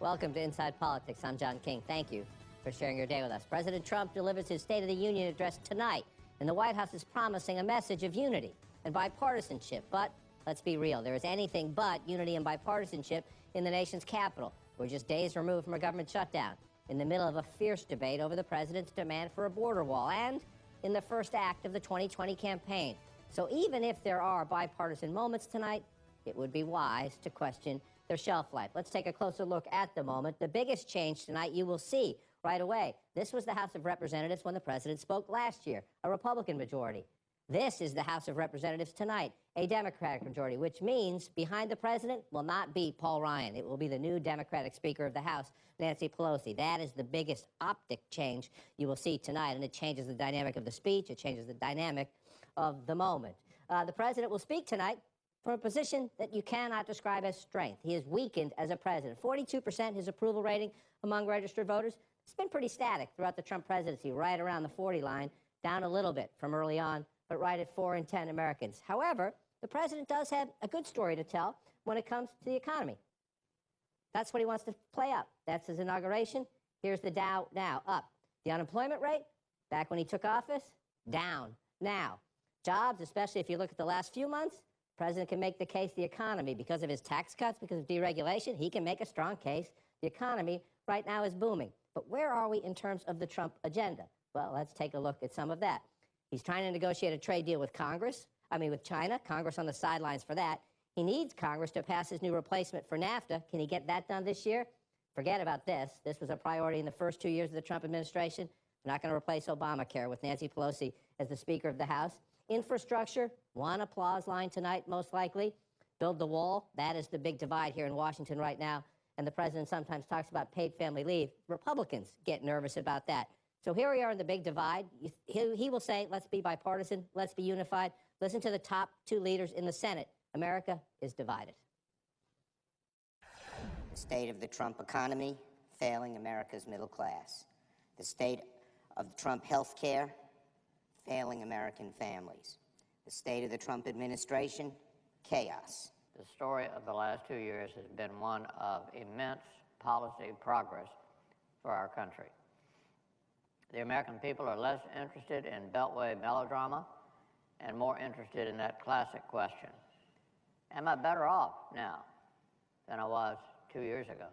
Welcome to Inside Politics. I'm John King. Thank you for sharing your day with us. President Trump delivers his State of the Union address tonight, and the White House is promising a message of unity and bipartisanship. But let's be real, there is anything but unity and bipartisanship in the nation's capital. We're just days removed from a government shutdown, in the middle of a fierce debate over the president's demand for a border wall, and in the first act of the 2020 campaign. So even if there are bipartisan moments tonight, it would be wise to question their shelf life. Let's take a closer look at the moment. The biggest change tonight you will see right away. This was the House of Representatives when the president spoke last year, a Republican majority. This is the House of Representatives tonight, a Democratic majority, which means behind the president will not be Paul Ryan. It will be the new Democratic Speaker of the House, Nancy Pelosi. That is the biggest optic change you will see tonight, and it changes the dynamic of the speech. It changes the dynamic of the moment. The president will speak tonight from a position that you cannot describe as strength. He is weakened as a president. 42% his approval rating among registered voters. It's been pretty static throughout the Trump presidency, right around the 40 line, down a little bit from early on, but right at 4 in 10 Americans. However, the president does have a good story to tell when it comes to the economy. That's what he wants to play up. That's his inauguration. Here's the Dow now, up. The unemployment rate, back when he took office, down now. Jobs, especially if you look at the last few months, the president can make the case the economy, because of his tax cuts, because of deregulation, he can make a strong case. The economy right now is booming. But where are we in terms of the Trump agenda? Well, let's take a look at some of that. He's trying to negotiate a trade deal with with China. Congress on the sidelines for that. He needs Congress to pass his new replacement for NAFTA. Can he get that done this year? Forget about this. This was a priority in the first 2 years of the Trump administration. We're not going to replace Obamacare with Nancy Pelosi as the Speaker of the House. Infrastructure, one applause line tonight, most likely. Build the wall. That is the big divide here in Washington right now. And the president sometimes talks about paid family leave. Republicans get nervous about that. So here we are in the big divide. He will say, let's be bipartisan, let's be unified. Listen to the top two leaders in the Senate. America is divided. The state of the Trump economy, failing America's middle class. The state of the Trump health care, failing American families. The state of the Trump administration, chaos. The story of the last 2 years has been one of immense policy progress for our country. The American people are less interested in Beltway melodrama and more interested in that classic question: am I better off now than I was 2 years ago?